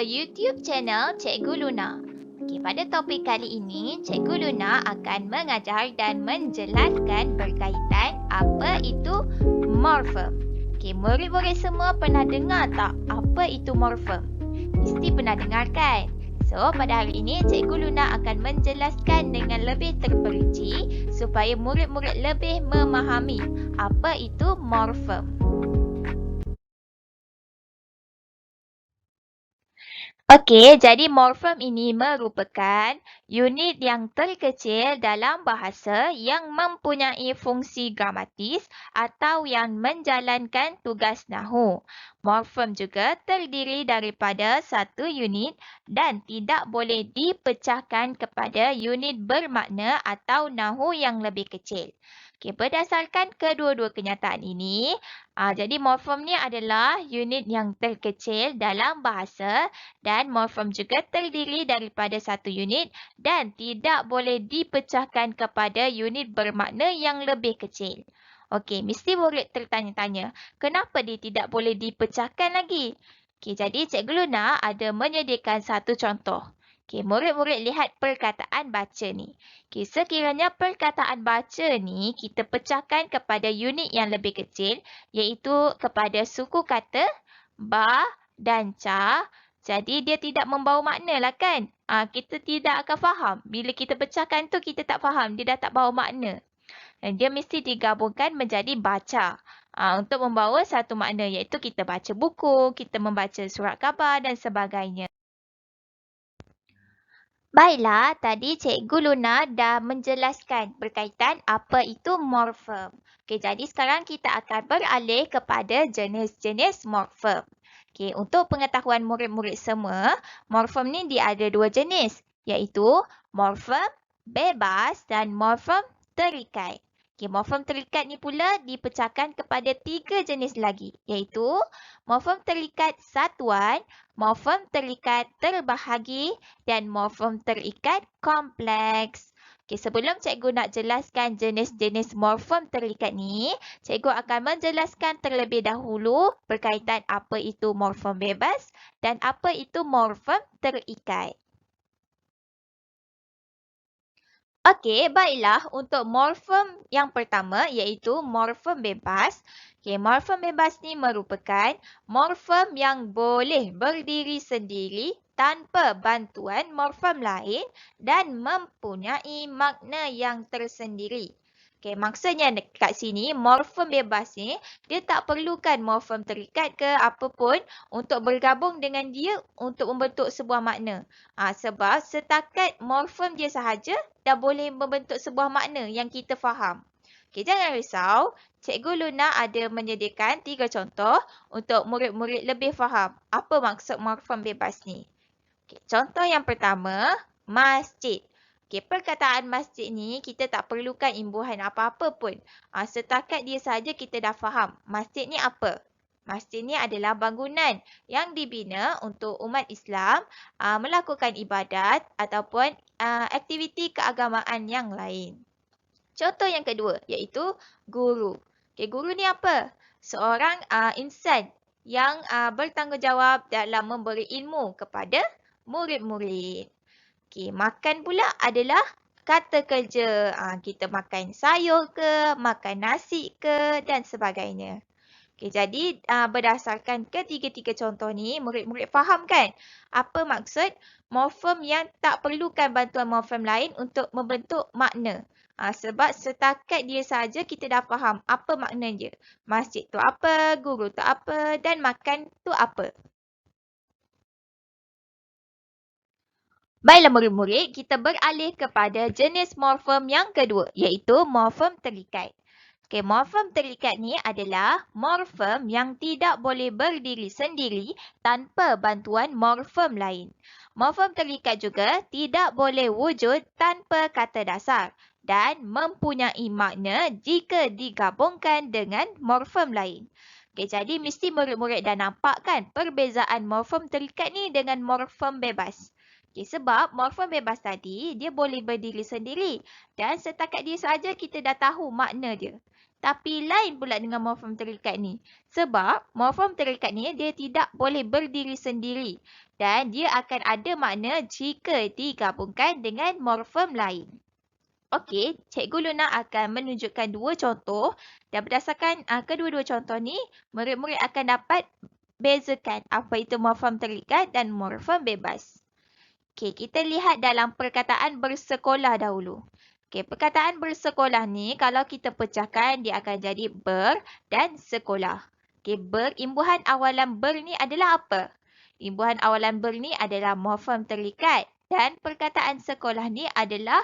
YouTube channel Cikgu Luna. Pada topik kali ini, Cikgu Luna akan mengajar dan menjelaskan berkaitan apa itu morfem. Murid-murid semua pernah dengar tak apa itu morfem? Mesti pernah dengar kan? So, pada hari ini Cikgu Luna akan menjelaskan dengan lebih terperinci supaya murid-murid lebih memahami apa itu morfem. Okey, jadi morfem ini merupakan unit yang terkecil dalam bahasa yang mempunyai fungsi gramatis atau yang menjalankan tugas nahu. Morfem juga terdiri daripada satu unit dan tidak boleh dipecahkan kepada unit bermakna atau nahu yang lebih kecil. Berdasarkan kedua-dua kenyataan ini, jadi morfem ni adalah unit yang terkecil dalam bahasa dan morfem juga terdiri daripada satu unit dan tidak boleh dipecahkan kepada unit bermakna yang lebih kecil. Okey, mesti murid tertanya-tanya, kenapa dia tidak boleh dipecahkan lagi? Jadi Cikgu Luna ada menyediakan satu contoh. Murid-murid lihat perkataan baca ni. Sekiranya perkataan baca ni kita pecahkan kepada unit yang lebih kecil, iaitu kepada suku kata ba dan ca. Jadi dia tidak membawa makna lah kan? Kita tidak akan faham. Bila kita pecahkan tu kita tak faham. Dia dah tak bawa makna. Dan dia mesti digabungkan menjadi baca. Untuk membawa satu makna iaitu kita baca buku, kita membaca surat khabar dan sebagainya. Baiklah, tadi Cikgu Luna dah menjelaskan berkaitan apa itu morfem. Jadi sekarang kita akan beralih kepada jenis-jenis morfem. Untuk pengetahuan murid-murid semua, morfem ni dia ada dua jenis, iaitu morfem bebas dan morfem terikat. Morfem terikat ni pula dipecahkan kepada tiga jenis lagi, iaitu morfem terikat satuan, morfem terikat terbahagi dan morfem terikat kompleks. Sebelum cikgu nak jelaskan jenis-jenis morfem terikat ni, cikgu akan menjelaskan terlebih dahulu berkaitan apa itu morfem bebas dan apa itu morfem terikat. Okey, baiklah untuk morfem yang pertama iaitu morfem bebas. Morfem bebas ni merupakan morfem yang boleh berdiri sendiri tanpa bantuan morfem lain dan mempunyai makna yang tersendiri. Maksudnya kat sini morfem bebas ni dia tak perlukan morfem terikat ke apa pun untuk bergabung dengan dia untuk membentuk sebuah makna. Sebab setakat morfem dia sahaja dah boleh membentuk sebuah makna yang kita faham. Jangan risau, Cikgu Luna ada menyediakan 3 contoh untuk murid-murid lebih faham apa maksud morfem bebas ni. Contoh yang pertama, masjid. Perkataan masjid ni kita tak perlukan imbuhan apa-apa pun. Setakat dia saja kita dah faham masjid ni apa. Masjid ni adalah bangunan yang dibina untuk umat Islam melakukan ibadat ataupun aktiviti keagamaan yang lain. Contoh yang kedua iaitu guru. Guru ni apa? Seorang insan yang bertanggungjawab dalam memberi ilmu kepada murid-murid. Makan pula adalah kata kerja. Kita makan sayur ke, makan nasi ke dan sebagainya. Jadi berdasarkan ketiga-tiga contoh ni, murid-murid faham kan? Apa maksud morfem yang tak perlukan bantuan morfem lain untuk membentuk makna. Sebab setakat dia saja kita dah faham apa makna dia. Masjid tu apa, guru tu apa dan makan tu apa. Baiklah murid-murid, kita beralih kepada jenis morfem yang kedua, iaitu morfem terikat. Morfem terikat ni adalah morfem yang tidak boleh berdiri sendiri tanpa bantuan morfem lain. Morfem terikat juga tidak boleh wujud tanpa kata dasar dan mempunyai makna jika digabungkan dengan morfem lain. Jadi mesti murid-murid dah nampak kan perbezaan morfem terikat ni dengan morfem bebas. Sebab morfem bebas tadi dia boleh berdiri sendiri dan setakat dia saja kita dah tahu makna dia. Tapi lain pula dengan morfem terikat ni. Sebab morfem terikat ni dia tidak boleh berdiri sendiri. Dan dia akan ada makna jika digabungkan dengan morfem lain. Okey, Cikgu Luna akan menunjukkan dua contoh dan berdasarkan kedua-dua contoh ni, murid-murid akan dapat bezakan apa itu morfem terikat dan morfem bebas. Okey, kita lihat dalam perkataan bersekolah dahulu. Okey, perkataan bersekolah ni kalau kita pecahkan dia akan jadi ber dan sekolah. Okey, imbuhan awalan ber ni adalah apa? Imbuhan awalan ber ni adalah morfem terikat dan perkataan sekolah ni adalah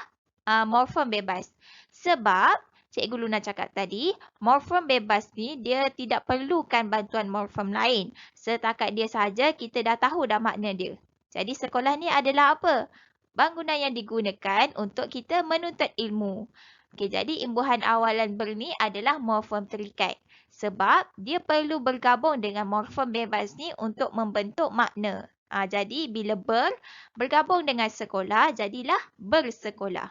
morfem bebas. Sebab Cikgu Luna cakap tadi, morfem bebas ni dia tidak perlukan bantuan morfem lain. Setakat dia saja kita dah tahu dah makna dia. Jadi sekolah ni adalah apa? Bangunan yang digunakan untuk kita menuntut ilmu. Okey, jadi imbuhan awalan ber ni adalah morfem terikat. Sebab dia perlu bergabung dengan morfem bebas ni untuk membentuk makna. Jadi bila bergabung dengan sekolah, jadilah bersekolah.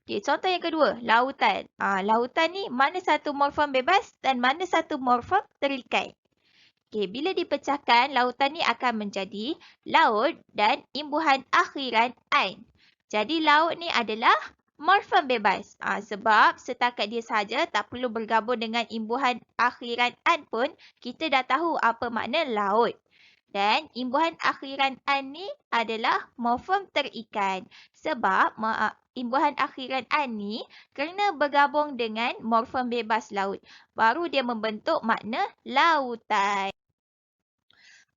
Okay, contoh yang kedua, lautan. Lautan ni mana satu morfem bebas dan mana satu morfem terikat. Okay, bila dipecahkan, lautan ni akan menjadi laut dan imbuhan akhiran an. Jadi laut ni adalah morfem bebas. Sebab setakat dia saja tak perlu bergabung dengan imbuhan akhiran an pun, kita dah tahu apa makna laut. Dan imbuhan akhiran an ni adalah morfem terikat. Sebab imbuhan akhiran an ni kerana bergabung dengan morfem bebas laut. Baru dia membentuk makna lautan.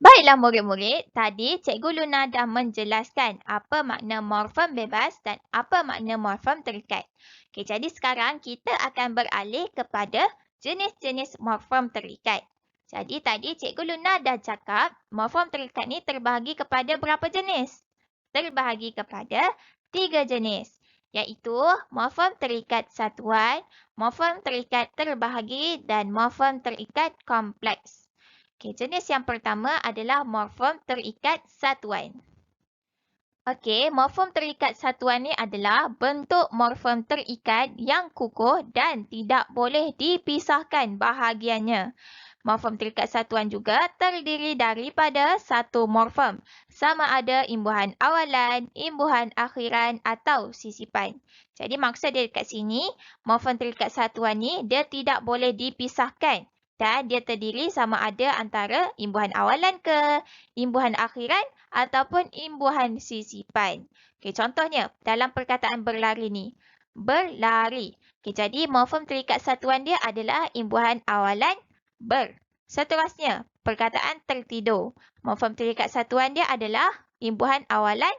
Baiklah murid-murid, tadi Cikgu Luna dah menjelaskan apa makna morfem bebas dan apa makna morfem terikat. Okay, jadi sekarang kita akan beralih kepada jenis-jenis morfem terikat. Jadi tadi Cikgu Luna dah cakap morfem terikat ni terbahagi kepada berapa jenis? Terbahagi kepada 3 jenis. Iaitu morfem terikat satuan, morfem terikat terbahagi dan morfem terikat kompleks. Okey, jenis yang pertama adalah morfem terikat satuan. Okey, morfem terikat satuan ni adalah bentuk morfem terikat yang kukuh dan tidak boleh dipisahkan bahagiannya. Morfem terikat satuan juga terdiri daripada satu morfem, sama ada imbuhan awalan, imbuhan akhiran atau sisipan. Jadi maksud dia dekat sini, morfem terikat satuan ni dia tidak boleh dipisahkan. Dan dia terdiri sama ada antara imbuhan awalan ke, imbuhan akhiran ataupun imbuhan sisipan. Okay, contohnya dalam perkataan berlari ni. Berlari. Okay, jadi morfem terikat satuan dia adalah imbuhan awalan ber. Seterusnya, perkataan tertidur. Morfem terikat satuan dia adalah imbuhan awalan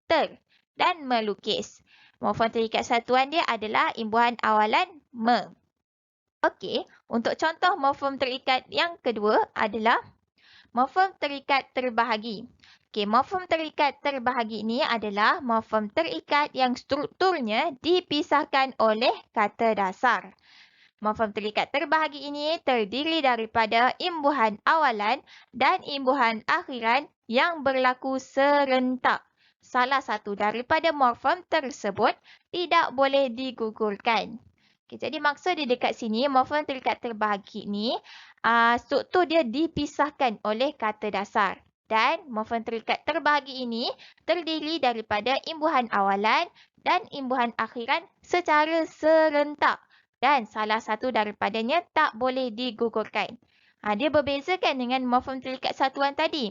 ter. Dan melukis. Morfem terikat satuan dia adalah imbuhan awalan me. Okey, untuk contoh morfem terikat yang kedua adalah morfem terikat terbahagi. Okey, morfem terikat terbahagi ini adalah morfem terikat yang strukturnya dipisahkan oleh kata dasar. Morfem terikat terbahagi ini terdiri daripada imbuhan awalan dan imbuhan akhiran yang berlaku serentak. Salah satu daripada morfem tersebut tidak boleh digugurkan. Okay, jadi maksud dia dekat sini, morfem terikat terbahagi ni, struktur dia dipisahkan oleh kata dasar. Dan morfem terikat terbahagi ini terdiri daripada imbuhan awalan dan imbuhan akhiran secara serentak. Dan salah satu daripadanya tak boleh digugurkan. Dia berbezakan dengan morfem terikat satuan tadi.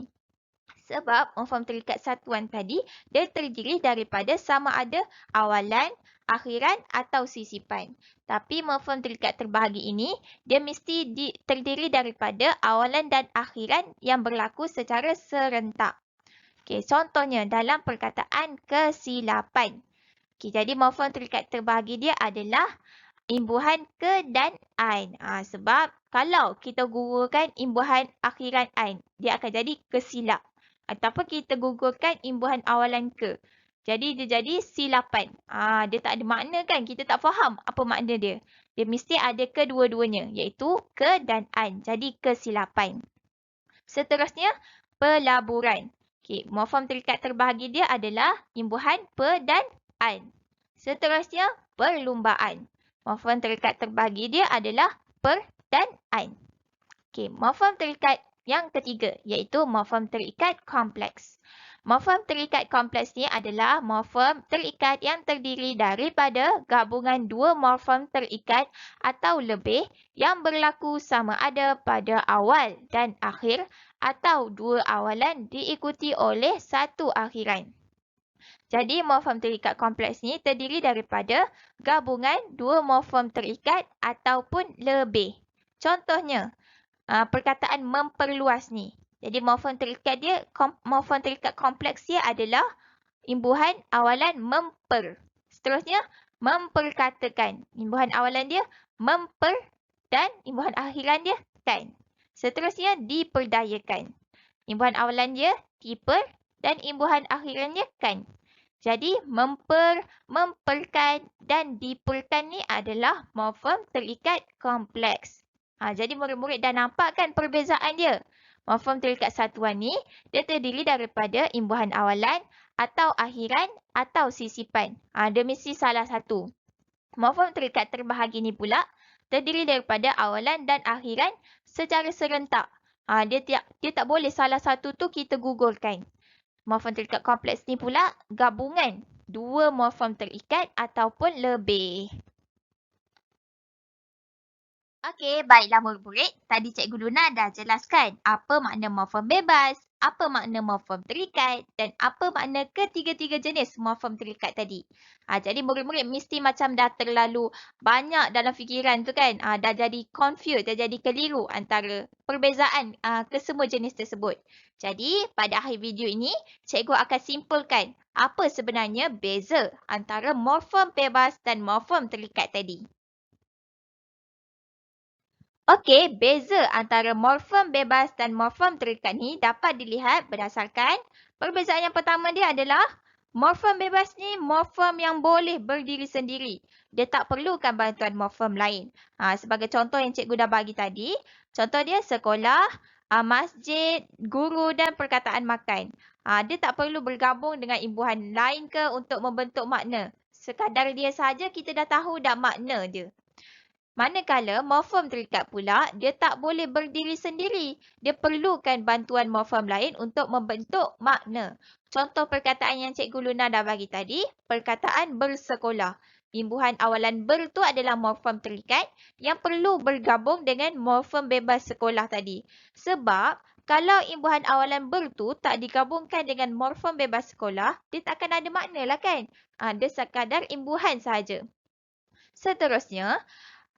Sebab morfem terikat satuan tadi, dia terdiri daripada sama ada awalan, akhiran atau sisipan. Tapi morfem terikat terbahagi ini, dia mesti terdiri daripada awalan dan akhiran yang berlaku secara serentak. Okay, contohnya dalam perkataan kesilapan. Okay, jadi morfem terikat terbahagi dia adalah imbuhan ke dan an. Sebab kalau kita gugurkan imbuhan akhiran an, dia akan jadi kesilap. Ataupun kita gugurkan imbuhan awalan ke. Jadi dia jadi silapan. Dia tak ada makna kan? Kita tak faham apa makna dia. Dia mesti ada kedua-duanya. Iaitu ke dan an. Jadi kesilapan. Seterusnya, pelaburan. Okay, morfem terikat terbahagi dia adalah imbuhan pe dan an. Seterusnya, perlumbaan. Morfem terikat terbahagi dia adalah per dan an. Okey, morfem terikat yang ketiga iaitu morfem terikat kompleks. Morfem terikat kompleks ni adalah morfem terikat yang terdiri daripada gabungan dua morfem terikat atau lebih yang berlaku sama ada pada awal dan akhir atau dua awalan diikuti oleh satu akhiran. Jadi, morfem terikat kompleks ni terdiri daripada gabungan dua morfem terikat ataupun lebih. Contohnya, perkataan memperluas ni. Jadi, morfem terikat kompleks dia adalah imbuhan awalan memper. Seterusnya, memperkatakan. Imbuhan awalan dia memper dan imbuhan akhiran dia kan. Seterusnya, diperdayakan. Imbuhan awalan dia diper dan imbuhan akhirannya kan. Jadi, memperkan dan diperkan ni adalah morfem terikat kompleks. Jadi, murid-murid dah nampak kan perbezaan dia? Morfem terikat satuan ni, dia terdiri daripada imbuhan awalan atau akhiran atau sisipan. Dia mesti salah satu. Morfem terikat terbahagi ni pula, terdiri daripada awalan dan akhiran secara serentak. Dia tak boleh salah satu tu kita gugurkan. Morfem terikat kompleks ni pula gabungan dua morfem terikat ataupun lebih. Okey, baiklah murid-murid. Tadi Cikgu Luna dah jelaskan apa makna morfem bebas, apa makna morfem terikat dan apa makna ketiga-tiga jenis morfem terikat tadi. Jadi murid-murid mesti macam dah terlalu banyak dalam fikiran tu kan. Dah jadi confused, dah jadi keliru antara perbezaan kesemua jenis tersebut. Jadi pada akhir video ini, Cikgu akan simpulkan apa sebenarnya beza antara morfem bebas dan morfem terikat tadi. Okey, beza antara morfem bebas dan morfem terikat ni dapat dilihat berdasarkan perbezaan yang pertama dia adalah morfem bebas ni morfem yang boleh berdiri sendiri. Dia tak perlukan bantuan morfem lain. Sebagai contoh yang cikgu dah bagi tadi, contoh dia sekolah, masjid, guru dan perkataan makan. Dia tak perlu bergabung dengan imbuhan lain ke untuk membentuk makna. Sekadar dia saja kita dah tahu dah makna dia. Manakala morfem terikat pula, dia tak boleh berdiri sendiri. Dia perlukan bantuan morfem lain untuk membentuk makna. Contoh perkataan yang Cikgu Luna dah bagi tadi, perkataan bersekolah. Imbuhan awalan ber tu adalah morfem terikat yang perlu bergabung dengan morfem bebas sekolah tadi. Sebab kalau imbuhan awalan ber tu tak digabungkan dengan morfem bebas sekolah, dia tak akan ada makna lah kan? Dia sekadar imbuhan sahaja. Seterusnya,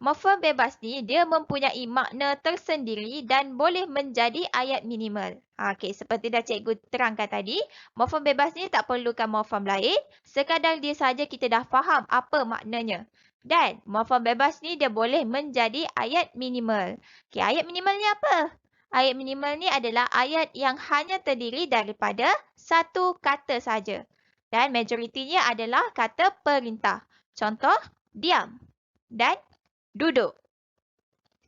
morfem bebas ni dia mempunyai makna tersendiri dan boleh menjadi ayat minimal. Okey, seperti dah cikgu terangkan tadi, morfem bebas ni tak perlukan morfem lain, sekadar dia saja kita dah faham apa maknanya. Dan morfem bebas ni dia boleh menjadi ayat minimal. Okey, ayat minimal ni apa? Ayat minimal ni adalah ayat yang hanya terdiri daripada satu kata saja. Dan majoritinya adalah kata perintah. Contoh, diam dan duduk.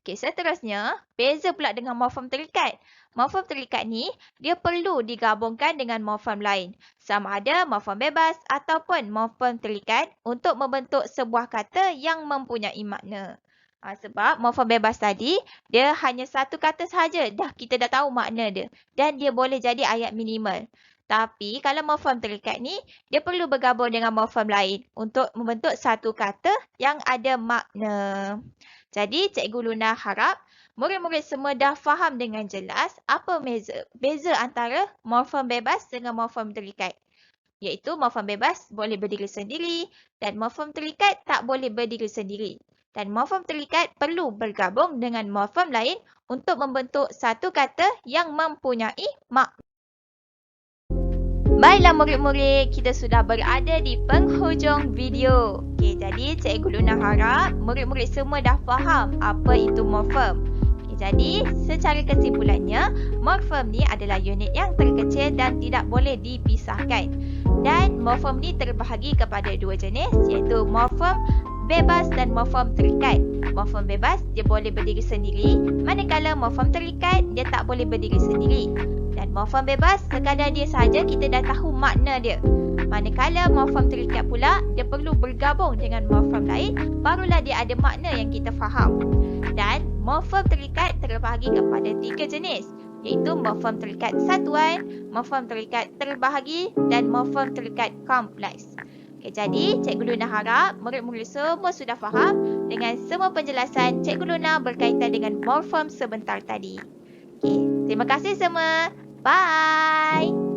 Okey, seterusnya, beza pula dengan morfem terikat. Morfem terikat ni, dia perlu digabungkan dengan morfem lain. Sama ada morfem bebas ataupun morfem terikat untuk membentuk sebuah kata yang mempunyai makna. Sebab morfem bebas tadi, dia hanya satu kata sahaja. Kita dah tahu makna dia. Dan dia boleh jadi ayat minimal. Tapi kalau morfem terikat ni, dia perlu bergabung dengan morfem lain untuk membentuk satu kata yang ada makna. Jadi, Cikgu Luna harap murid-murid semua dah faham dengan jelas apa beza antara morfem bebas dengan morfem terikat. Iaitu morfem bebas boleh berdiri sendiri dan morfem terikat tak boleh berdiri sendiri. Dan morfem terikat perlu bergabung dengan morfem lain untuk membentuk satu kata yang mempunyai makna. Baiklah murid-murid, kita sudah berada di penghujung video. Okey, jadi Cikgu Luna harap murid-murid semua dah faham apa itu morfem. Okey, jadi secara kesimpulannya, morfem ni adalah unit yang terkecil dan tidak boleh dipisahkan. Dan morfem ni terbahagi kepada dua jenis, iaitu morfem bebas dan morfem terikat. Morfem bebas dia boleh berdiri sendiri, manakala morfem terikat dia tak boleh berdiri sendiri. Dan morfem bebas sekadar dia sahaja kita dah tahu makna dia. Manakala morfem terikat pula, dia perlu bergabung dengan morfem lain, barulah dia ada makna yang kita faham. Dan morfem terikat terbahagi kepada 3 jenis, iaitu morfem terikat satuan, morfem terikat terbahagi dan morfem terikat kompleks. Okay, jadi Cikgu Luna harap murid-murid semua sudah faham dengan semua penjelasan Cikgu Luna berkaitan dengan morfem sebentar tadi. Okay, terima kasih semua. Bye!